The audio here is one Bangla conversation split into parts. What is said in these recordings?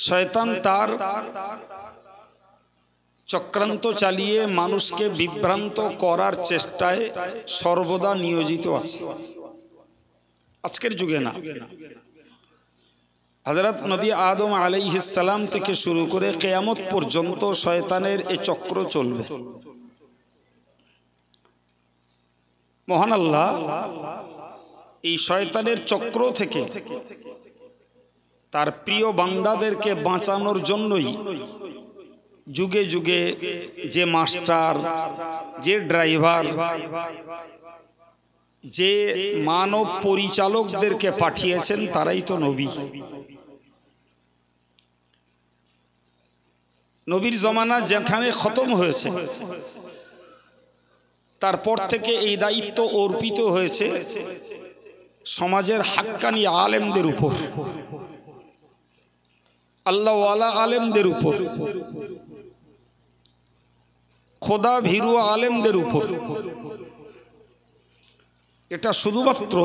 শয়তান তার চক্রান্ত চালিয়ে মানুষকে বিভ্রান্ত করার চেষ্টায় সর্বদা নিয়োজিত আছে। আজকের যুগে না, হযরত নবী আদম আলাইহিস সালাম থেকে শুরু করে কিয়ামত পর্যন্ত শয়তানের এই চক্র চলবে। মহান আল্লাহ এই শয়তানের চক্র থেকে তার প্রিয় বান্দাদেরকে বাঁচানোর জন্যই যুগে যুগে যে মাস্টার, যে ড্রাইভার, যে মানব পরিচালকদেরকে পাঠিয়েছেন তারাই তো নবী। নবীর জমানা যেখানে খতম হয়েছে তারপর থেকে এই দায়িত্ব অর্পিত হয়েছে সমাজের হাক্কানি আলেমদের উপর, আল্লাহওয়ালা আলেমদের উপর, খোদা ভীরু আলেমদের উপর। এটা শুধুমাত্র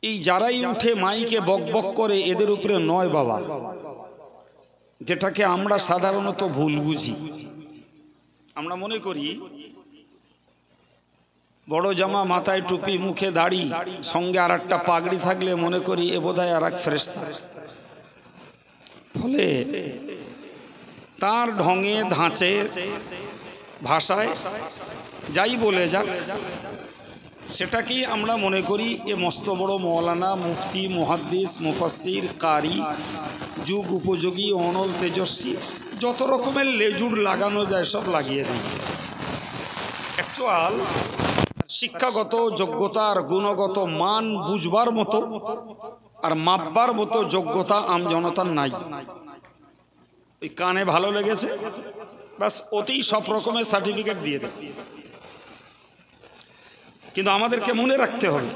এই যারাই উঠে মাইকে বক বক করে এদের উপরে নয় বাবা, যেটাকে আমরা সাধারণত ভুল বুঝি। আমরা মনে করি বড় জামা, মাথায় টুপি, মুখে দাড়ি, সঙ্গে আর একটা পাগড়ি থাকলে মনে করি এ বোধহয় আর এক ফেরেশতা। ফলে তার ঢঙে ধাঁচে ভাষায় যাই বলে যাক, সেটাকেই আমরা মনে করি এ মস্ত বড় মৌলানা, মুফতি, মুহাদ্দিস, মুফাসসির, কারি, যুগ উপযোগী, অনল, তেজস্বী, যত রকমের লেজুর লাগানো যায় সব লাগিয়ে দিই। অ্যাকচুয়াল শিক্ষাগত যোগ্যতা আর গুণগত মান বুঝবার মতো আর মাপবার মতো যোগ্যতা আমজনতার নাই। ওই কানে ভালো লেগেছে বাস ওতেই সব রকমের সার্টিফিকেট দিয়ে দেয়। কিন্তু আমাদেরকে মনে রাখতে হবে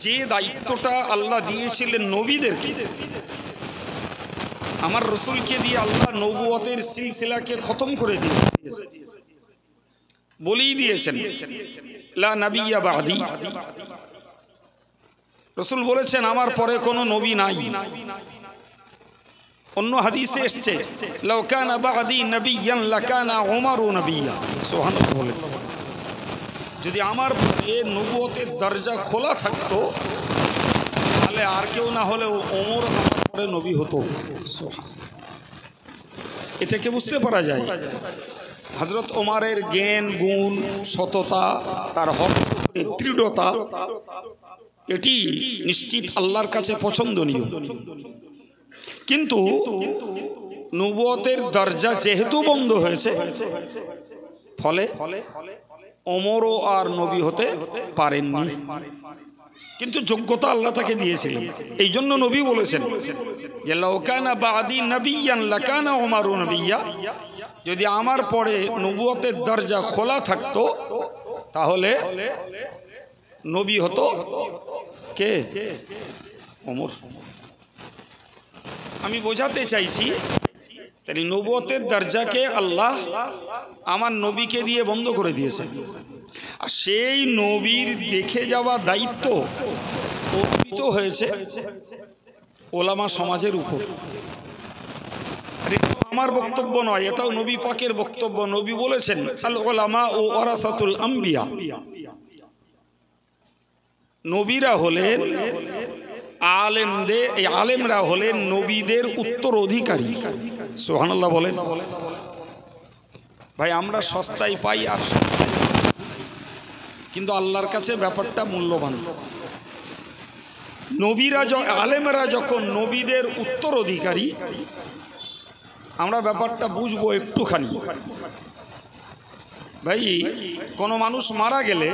যে দায়িত্বটা আল্লাহ দিয়েছিলেন নবীদেরকে, আমার রসুলকে দিয়ে আল্লাহ নবুয়তের সিলসিলাকে খতম করে দিয়েছেন, বলেই দিয়েছেন লা নবিয়্যা বা'দি। রসুল বলেছেন আমার পরে কোনো নবী নাই। অন্য হাদিসে এসছে লাউ কানা বা'দি নবিয়্যান লাকানা উমারু নবিয়্যা। সুবহানাল্লাহ বলেন, যদি আমার পরে নবুয়তের দরজা খোলা থাকতো তাহলে আর কেউ না হলেও ওমর আমার পরে নবী হতো। এ থেকে বুঝতে পারা যায় হযরত ওমরের জ্ঞান, গুণ, সততা, তার হকের দৃঢ়তা, এটি নিশ্চিত আল্লাহর কাছে পছন্দনীয়। কিন্তু নবুয়তের দরজা যেহেতু বন্ধ হয়েছে, ফলে ওমরও আর নবী হতে পারেননি। কিন্তু যোগ্যতা আল্লাহ তাকে দিয়েছিলেন। এই জন্য নবী বলেছেন যে লাউ কানা বা'দি নবিয়্যান লাকানা উমারু নবিয়্যা, যদি আমার পরে নবুয়তের দরজা খোলা থাকতো তাহলে নবী হতো কে? ওমর। আমি বোঝাতে চাইছি তাই নবুয়তের দরজাকে আল্লাহ আমার নবীকে দিয়ে বন্ধ করে দিয়েছেন, আর সেই নবীর দেখে যাওয়া দায়িত্ব অর্পিত হয়েছে ওলামা সমাজের উপর। আমার বক্তব্য নয়, এটাও নবী পাকের বক্তব্য। নবী বলেছেন আল উলামা ওয়ারাসাতুল আম্বিয়া, নবীরা হলেন আলেমদের, এই আলেমরা হলেন নবীদের উত্তরাধিকারী। সুবহানাল্লাহ বলেন। ভাই আমরা সস্তায় পাই আর কিন্তু আল্লাহর কাছে ব্যাপারটা মূল্যবান। নবীরা, আলেমরা যখন নবীদের উত্তরাধিকারী, আমরা ব্যাপারটা বুঝবো একটুখানি। ভাই কোনো মানুষ মারা গেলে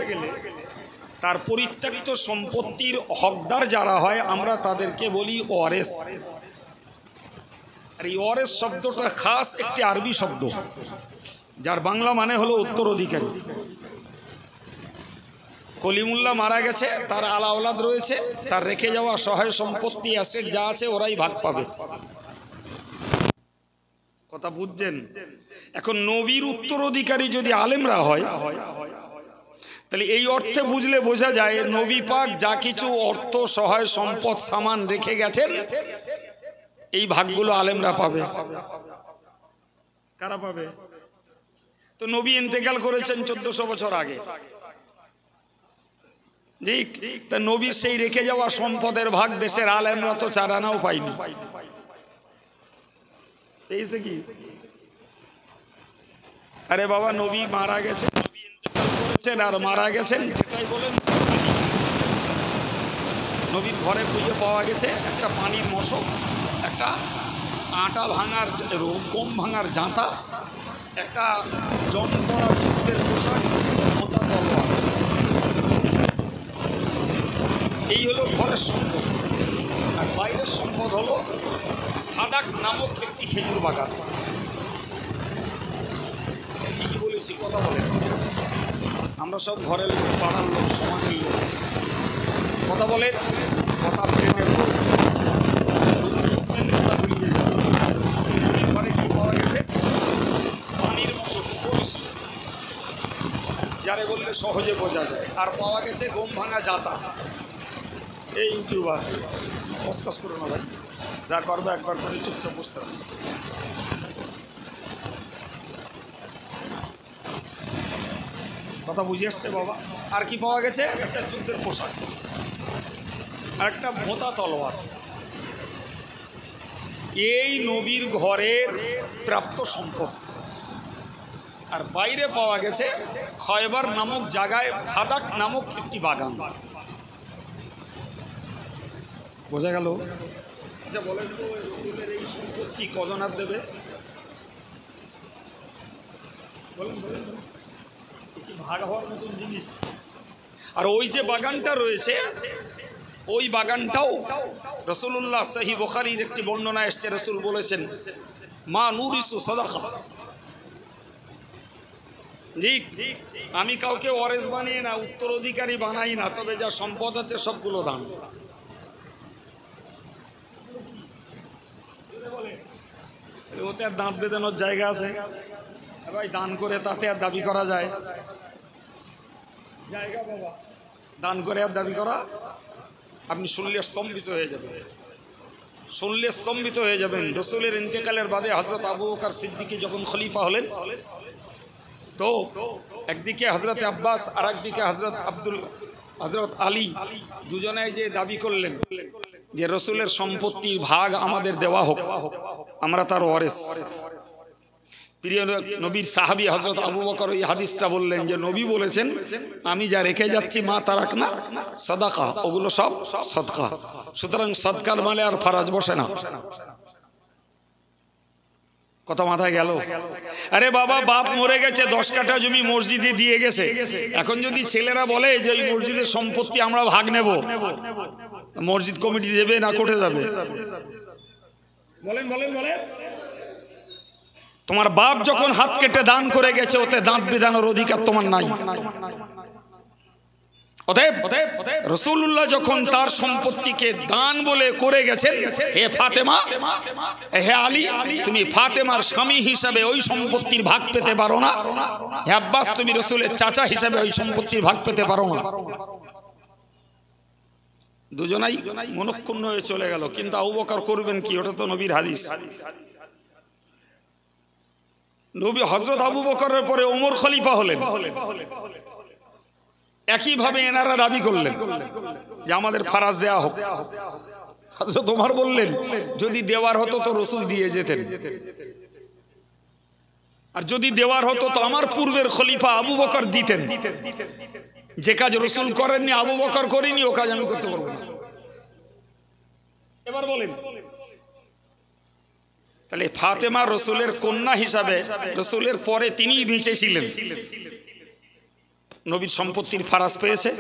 তার পরিত্যক্ত সম্পত্তির হকদার যারা হয় আমরা তাদেরকে বলি ওয়ারেস। আর এই ওয়ারেস শব্দটা খাস একটি আরবি শব্দ, যার বাংলা মানে হলো উত্তরাধিকারী। কলিমুল্লাহ মারা গেছে, তার আলা আওলাদ রয়েছে, তার রেখে যাওয়া সহায় সম্পত্তি অ্যাসেট যা আছে ওরাই ভাগ পাবে। কথা বুঝছেন? এখন নবীর উত্তরাধিকারী যদি আলেমরা হয় তাহলে এই অর্থে বুঝলে বোঝা যায় নবী পাক যা কিছু অর্থ সহায় সম্পদ সামান রেখে গেছেন এই ভাগগুলো আলেমরা পাবে। কারা পাবে? তো নবী ইন্তেকাল করেছেন 1400 বছর আগে, ঠিক? তা নবীর সেই রেখে যাওয়া সম্পদের ভাগ দেশের আলেমরা তো 4 আনাও পাইনি। পেয়েছে কি? আরে বাবা, নবী মারা গেছেন, নবী ইন্তেকাল করেছেন আর মারা গেছেন, যেটাই বলেন। নবীর ঘরে খুঁজে পাওয়া গেছে একটা পানির মশক, একটা আটা ভাঙার গম ভাঙার জাঁতা, একটা জন পড়া যুদ্ধের পোশাক, মোটা তলোয়ার। এই হলো ঘরের সম্পদ। আর বাইরের সম্পদ হলো ফাদাক নামক একটি খেজুর বাগান। কি বলেছি কথা বলে? আমরা সব ঘরের লোক, পাড়ার লোক, সমাজের লোক। কথা বলে, কথা প্রেমের লোক, শুধু শুনবেন, কথা ভুলিয়ে যাবেন। ঘরে কি পাওয়া গেছে? পানির মশক, কলসি, যারে বললে সহজে বোঝা যায়। আর পাওয়া গেছে গম ভাঙা জাঁতা। এই ইউটিউবার কসকস করো না ভাই, যা করবে একবার করে চুপচাপ বসতে হবে। কথা বুঝে আসছে বাবা? আর কি পাওয়া গেছে? একটা যুদ্ধের পোশাক আর একটা মোটা তলোয়ার। এই নবীর ঘরের প্রাপ্ত সম্পদ। আর বাইরে পাওয়া গেছে খয়বার নামক জায়গায় ফাদাক নামক একটি বাগান। বোঝা গেল? আচ্ছা বলেন তো, রসুলের এই সম্পত্তি কজন আর দেবে? বলেন বলেন, কি ভাগ হওয়ার মতন জিনিস? আর ওই যে বাগানটা রয়েছে, ওই বাগানটাও রাসূলুল্লাহ সহিহ বুখারীর একটি বর্ণনা এসেছে, রাসূল বলেছেন, মা নুরিসু সাদাকা। ঠিক, আমি কাউকে ওয়ারিস বানিয়ে না, উত্তরাধিকারী বানাই না, তবে যা সম্পদ আছে সবগুলো দান। ওতে আর দাঁত বেঁধানোর জায়গা আছে ভাই? দান করে তাতে আর দাবি করা যায়? জায়গা বাবা, দান করে আর দাবি করা? আপনি শুনলে স্তম্ভিত হয়ে যাবেন, শুনলে স্তম্ভিত হয়ে যাবেন। রসুলের ইন্তেকালের বাদে হযরত আবু বকর সিদ্দিক যখন খলিফা হলেন, তো একদিকে হযরত আব্বাস আর একদিকে হযরত আলী, দুজনে যে দাবি করলেন যে রসুলের সম্পত্তির ভাগ আমাদের দেওয়া হোক, আমরা তার ওয়ারিস। প্রিয় নবীর সাহাবী হযরত আবু বকর এই হাদিসটা বললেন যে নবী বলেছেন, আমি যা রেখে যাচ্ছি মা তারাকনা সাদাকা, ওগুলো সব সদকা। সুতরাং সদকার মানে আর ফরজ বসে না। কত মাথায় গেল? আরে বাবা, বাপ মরে গেছে, 10 কাঠা জমি মসজিদে দিয়ে গেছে। এখন যদি ছেলেরা বলে যে ওই মসজিদের সম্পত্তি আমরা ভাগ নেব, মসজিদ কমিটি দেবে না কোর্টে যাবে? বলেন বলেন বলেন। তোমার বাপ যখন হাত কেটে দান করে গেছে, ওতে দাঁত বিধানোর অধিকার তোমার নাই। অতএব রাসূলুল্লাহ যখন তার সম্পত্তিকে দান বলে করে গেছেন, হে ফাতেমা, হে আলী, তুমি ফাতেমার স্বামী হিসাবে ওই সম্পত্তির ভাগ পেতে পারো না। হে আব্বাস, তুমি রাসূলের চাচা হিসাবে ওই সম্পত্তির ভাগ পেতে পারো না। দুজনাই মনক্ষুণ্ণ হয়ে চলে গেল। কিন্তু আবু বকর করবেন কি? ওটা তো নবীর হাদিস। নবী হযরত আবু বকরের পরে ওমর খলিফা হলেন। একইভাবে এনারা দাবি করলেন যে আমাদের ফারাজ দেওয়া হোক। হযরত ওমর বললেন, যদি দেওয়ার হতো তো রসুল দিয়ে যেতেন, আর যদি দেওয়ার হতো তো আমার পূর্বের খলিফা আবু বকর দিতেন। যে কাজ রসুল করেননি, আবু বকর করেনি, ও কাজ আমি করতে পারবো না। এবার বলেন, তাহলে ফাতেমা রসুলের কন্যা হিসাবে রসুলের পরে তিনিই বেঁচে ছিলেন, নবীর সম্পত্তির ফারাজ পেয়েছে।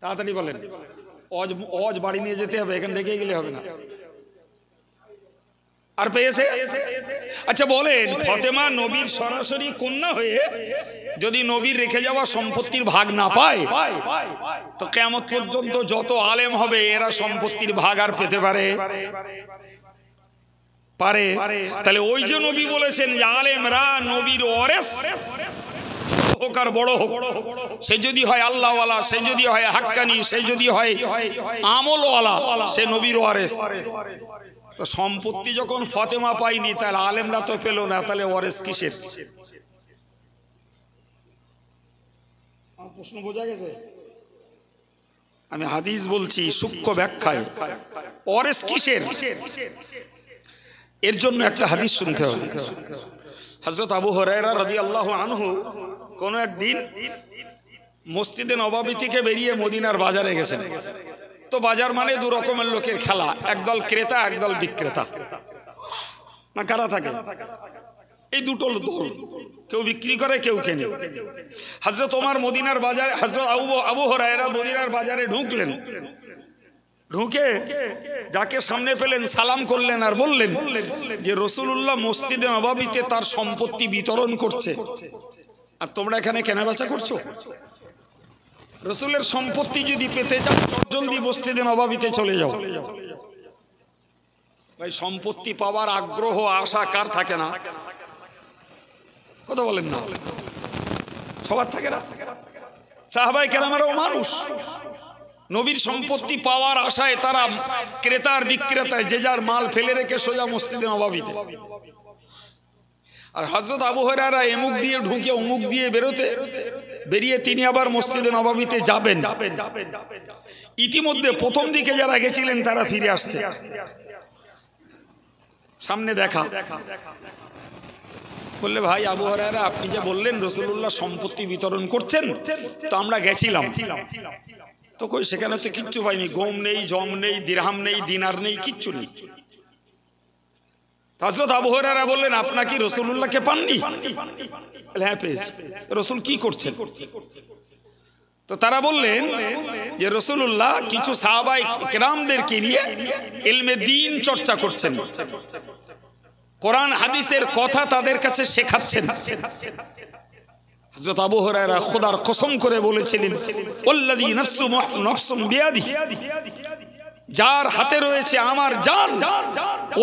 তাড়াতাড়ি বলেন, অজ বাড়ি নিয়ে যেতে হবে, এখান থেকে গেলে হবে না। আর পেয়েছে। আচ্ছা বলেন, ফাতেমা নবীর সরাসরি কন্যা হয়ে যদি নবীর রেখে যাওয়া সম্পত্তির ভাগ না পায়, তো কিয়ামত পর্যন্ত যত আলেম হবে এরা সম্পত্তির ভাগ আর পেতে পারে? তাহলে ওই যে নবী বলেছেন যে আলেমরা নবীর ওয়ারিস হোক আর বড় হোক, সে যদি হয় আল্লাহওয়ালা, সে যদি হয় হাক্কানি, সে যদি হয় আমলওয়ালা, সে নবীর ওয়ারেস। তো সম্পত্তি যখন ফাতেমা পাইনি, তাহলে আলেমরা তো পেল না, তাহলে ওয়ারেস কিসের? প্রশ্ন বোঝা গেছে? আমি হাদিস বলছি সূক্ষ্ম ব্যাখ্যায়, ওয়ারেস কিসের? এর জন্য একটা হাদিস শুনতে হবে। হযরত আবু হুরায়রা রাদিয়াল্লাহু আনহু কোন একদিন মসজিদে নববী থেকে বেরিয়ে মদিনার বাজারে গেছেন। তো বাজার মানে দু রকমের লোকের খেলা, একদল ক্রেতা, একদল বিক্রেতা, না কারা থাকে? এই দুটো দল, কেউ বিক্রি করে, কেউ কেনে। হযরত ওমর মদিনার বাজারে, হযরত আবু হুরায়রা মদিনার বাজারে ঢুকলেন। ঢুকে যাকে সামনে পেলেন সালাম করলেন আর বললেন যে রাসূলুল্লাহ মসজিদে নববীতে তার সম্পত্তি বিতরণ করছে, আর তোমরা এখানে কেনাবেচা করছো। রাসূলের সম্পত্তি যদি পেতে চাও, জলদি মসজিদে নববীতে চলে যাও। ভাই, সম্পত্তি পাওয়ার আগ্রহ আশা কার থাকে না? কথা বলেন না, সবার থাকে না? সাহাবায়ে কেরামেরাও মানুষ। নবীর সম্পত্তি পাওয়ার আশায় তারা ক্রেতার বিক্রেতায় যে যার মাল ফেলে রেখে সোজা মসজিদে নববীতে। আর হযরত আবু হুরায়রা এমুক দিয়ে ঢুকে অমুক দিয়ে বেরিয়ে তিনি আবার মসজিদে নববীতে যাবেন। ইতিমধ্যে প্রথম দিকে যারা গেছিলেন তারা ফিরে আসছে। সামনে দেখা, বললে ভাই আবু হুরায়রা, আপনি যে বললেন রাসূলুল্লাহ সম্পত্তি বিতরণ করছেন, তো আমরা গেছিলাম। তো কই, সেখানে তো কিচ্ছু পাইনি, গম নেই, জম নেই, দিরহাম নেই, দিনার নেই, কিচ্ছু নেই। হযরত আবু হুরায়রা বললেন, আপনারা কি রাসূলুল্লাহকে পাননি? হ্যাঁ পেয়েছি। রাসূল কি করছেন? তো তারা বললেন যে রাসূলুল্লাহ কিছু সাহাবায়ে কেরামদেরকে নিয়ে ইলমে দ্বীন চর্চা করছেন, কোরআন হাদিসের কথা তাদের কাছে শেখাচ্ছেন। হযরত আবু হুরায়রা খোদার কসম করে বলেছিলেন, ওয়াল্লাযী নাফসু বিয়াদিহি, যার হাতে রয়েছে আমার জান,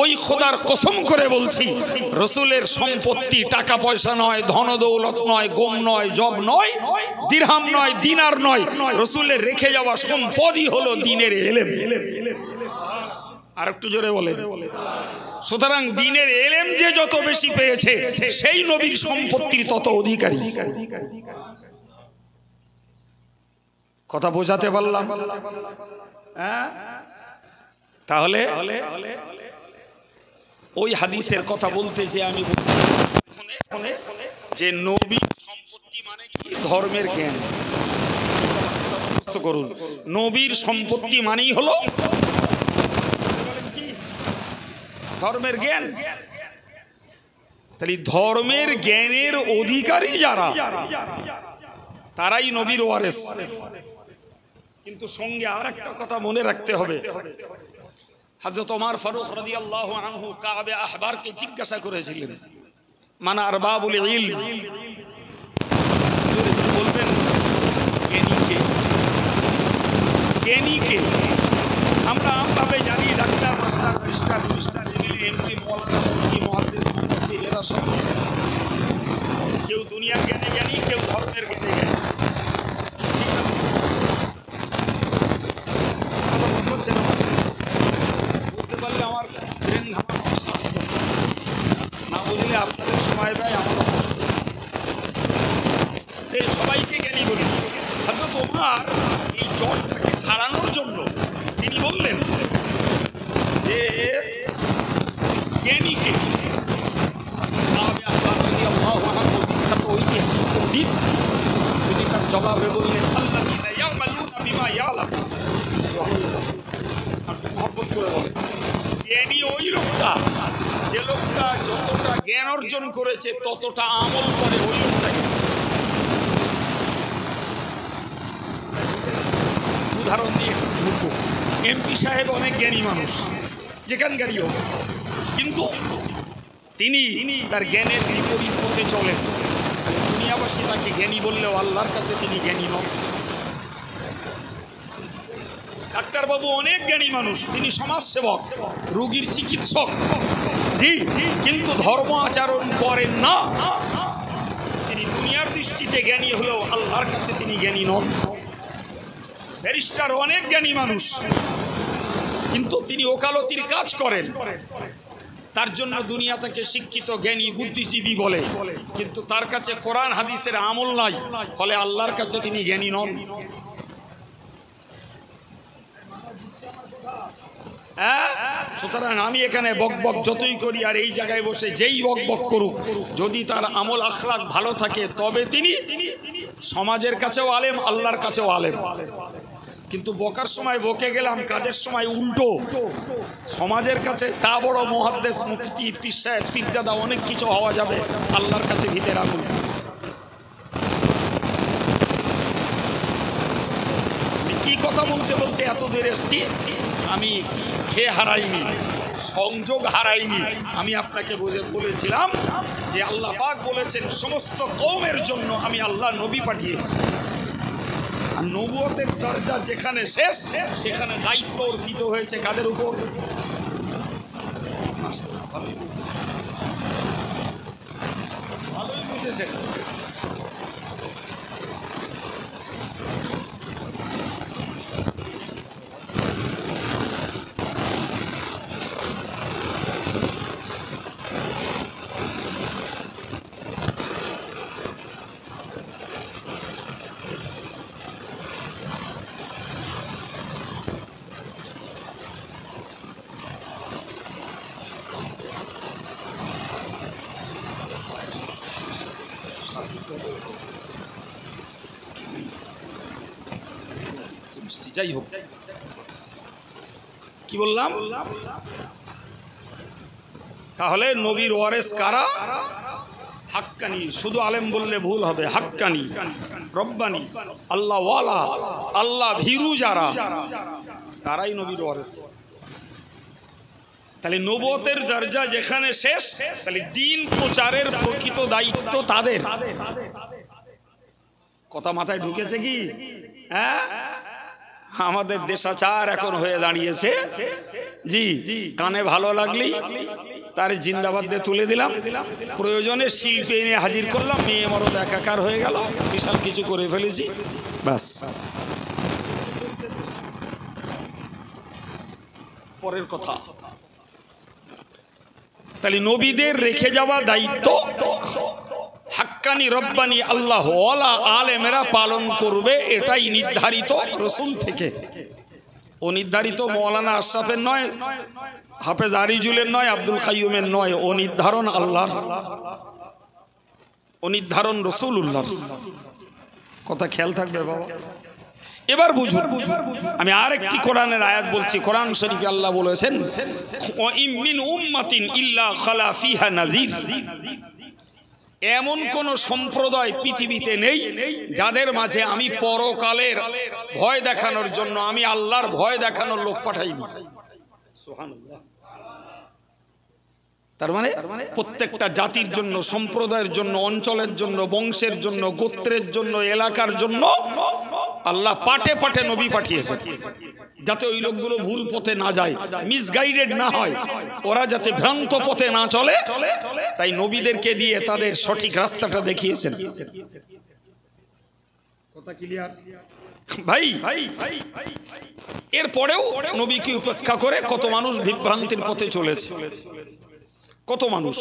ওই খোদার কসম করে বলছি, রাসূলের সম্পত্তি টাকা পয়সা নয়, ধন দৌলত নয়, গম নয়, জব নয়, দিরহাম নয়, দিনার নয়, রাসূলের রেখে যাওয়া সম্পদই হলো দ্বীনের ইলম। আর একটু জোরে বলেন। সুতরাং দ্বীনের ইলম যে যত বেশি পেয়েছে, সেই নবীর সম্পত্তির তত অধিকারী। কথা বোঝাতে পারলাম? হ্যাঁ। তাহলে ওই হাদিসের কথা বলতে যে আমি যে নবীর সম্পত্তি মানে কি? ধর্মের জ্ঞান। করুন, নবীর সম্পত্তি মানেই হলো ধর্মের জ্ঞান। তাহলে ধর্মের জ্ঞানের অধিকারী যারা, তারাই নবীর ওয়ারেস। কিন্তু সঙ্গে আর একটা কথা মনে রাখতে হবে, হযরত ওমর ফারুক রাদিয়াল্লাহু আনহু কাবে আহবারকে জিজ্ঞাসা করেছিলেন, মান আরবাবুল ইলম, বলবেন জ্ঞানীকে? জ্ঞানীকে আমরা আমভাবে জানি, ডাক্তার, মাস্টার, মিনিস্টার, এমপি, মৌলানা, মুফতি, মুহাদ্দিস, মুফাসসির, এরা সব। কেউ দুনিয়ার জ্ঞানে জ্ঞানী, কেউ ধর্মের জ্ঞানে জ্ঞানী। বুঝতে পারলে আমার ব্রেন ঘামানো সার্থক, না বুঝলে আপনাদের সময় ব্যয়, আমারও কষ্ট। এই সবাইকে জ্ঞানী বলি। হযরত ওমর এই জটটাকে ছাড়ানোর জন্য তিনি বললেন যে জ্ঞানীকে, বিখ্যাত ঐতিহাসিক পণ্ডিত, তিনি তার জবাবে বললেন, আল্লাযীনা ইয়ামালুনা বিমা ইয়ালামুন। মহব্বত করে বলেন, জ্ঞানী ওই লোকটা যে লোকটা যতটা জ্ঞান অর্জন করেছে ততটা আমল করে, ওই লোকটাকে। উদাহরণ দিয়ে ঢুকবো, এমপি সাহেব অনেক জ্ঞানী মানুষ, যেখানকারই হোক, কিন্তু তিনি তার জ্ঞানের বিপরীত পথে চলেন। দুনিয়াবাসী তাকে জ্ঞানী বললেও আল্লাহর কাছে তিনি জ্ঞানী নন। ডাক্তারবাবু অনেক জ্ঞানী মানুষ, তিনি সমাজসেবক, রোগীর চিকিৎসক, জি, কিন্তু ধর্ম আচরণ করেন না। তিনি দুনিয়ার দৃষ্টি দৃষ্টিতে জ্ঞানী হলেও আল্লাহর কাছে তিনি জ্ঞানী নন। ব্যারিস্টার অনেক জ্ঞানী মানুষ, কিন্তু তিনি ওকালতির কাজ করেন, তার জন্য দুনিয়া থেকে শিক্ষিত জ্ঞানী বুদ্ধিজীবী বলে, কিন্তু তার কাছে কোরআন হাদিসের আমল নাই, ফলে আল্লাহর কাছে তিনি জ্ঞানী নন। সুতরাং আমি এখানে বকবক যতই করি আর এই জায়গায় বসে যেই বকবক করুক, যদি তার আমল আখলাক ভালো থাকে তবে তিনি সমাজের কাছেও আলেম, আল্লাহর কাছেও আলেম। কিন্তু বকার সময় বকে গেলাম, কাজের সময় উল্টো। সমাজের কাছে তা বড় মুহাদ্দিস, মুফতি, পীর সাহেব, পীরজাদা অনেক কিছু হওয়া যাবে, আল্লাহর কাছে ভিতরে আগুন। কি কথা বলতে বলতে এত দূর এসছি, আমি খেয়ে হারাইনি, সংযোগ হারাইনি। আমি আপনাকে বলেছিলাম যে আল্লাহ পাক বলেছেন সমস্ত কওমের জন্য আমি আল্লাহ নবী পাঠিয়েছি। আর নবুয়তের দরজা যেখানে শেষ, সেখানে দায়িত্ব অর্পিত হয়েছে কাদের উপর? ভালোই বুঝেছেন। যাই হোক, কি বললাম? তাহলে নবীর ওয়ারেস কারা? হাক্কানি। শুধু আলেম বললে ভুল হবে, হাক্কানি, রব্বানি, আল্লাহ ওয়ালা, আল্লাহ ভীরু যারা, তারাই নবীর ওয়ারেস। তাহলে নবুয়তের দরজা যেখানে শেষ, তাহলে দ্বীন প্রচারের প্রকৃত দায়িত্ব তাদের। কথা মাথায় ঢুকেছে কি? হ্যাঁ, আমাদের দেশাচার এখন হয়ে দাঁড়িয়েছে, জি, কানে ভালো লাগলেই তার জিন্দাবাদ দিয়ে তুলে দিলাম, প্রয়োজনে শিল্পী এনে হাজির করলাম, মেয়ে মরদ একাকার হয়ে গেল, বিশাল কিছু করে ফেলেছি, ব্যাস। পরের কথা, তাহলে নবীদের রেখে যাওয়া দায়িত্ব হাক্কানি, রব্বানি, আল্লাহ ওয়ালা আলেমেরা পালন করবে, এটাই নির্ধারিত রসুল থেকে। ও নির্ধারিত মৌলানা আশরাফের নয়, হাফেজ আরিজুলের নয়, আব্দুল কাইয়ুমের নয়, ও নির্ধারণ আল্লাহর, ও নির্ধারণ রসুলুল্লাহর। কথা খেয়াল থাকবে বাবা। এবার বুঝুন, আমি আরেকটি কোরআনের আয়াত বলছি। কোরআন শরীফে আল্লাহ বলেছেন, ওয়া ইম মিন উম্মাতিন ইল্লা খালা ফিহা নাযীর। এমন কোন সম্প্রদায় পৃথিবীতে নেই যাদের মাঝে আমি পরকালের ভয় দেখানোর জন্য, আমি আল্লাহর ভয় দেখানোর লোক পাঠাইনি। সুবহানাল্লাহ। তার মানে প্রত্যেকটা জাতির জন্য, সম্প্রদায়ের জন্য, অঞ্চলের জন্য, বংশের জন্য, গোত্রের জন্য, এলাকার জন্য আল্লাহ পাটে পাটে নবী পাঠিয়েছে, যাতে ওই লোকগুলো ভুল পথে না যায়, মিসগাইডেড না হয়, ওরা যাতে ভ্রান্ত পথে না চলে, তাই নবীদেরকে দিয়ে তাদের সঠিক রাস্তাটা দেখিয়েছেন। কথা ক্লিয়ার ভাই? এরপরেও নবীকে উপেক্ষা করে কত মানুষ বিভ্রান্তির পথে চলেছে, কত মানুষ।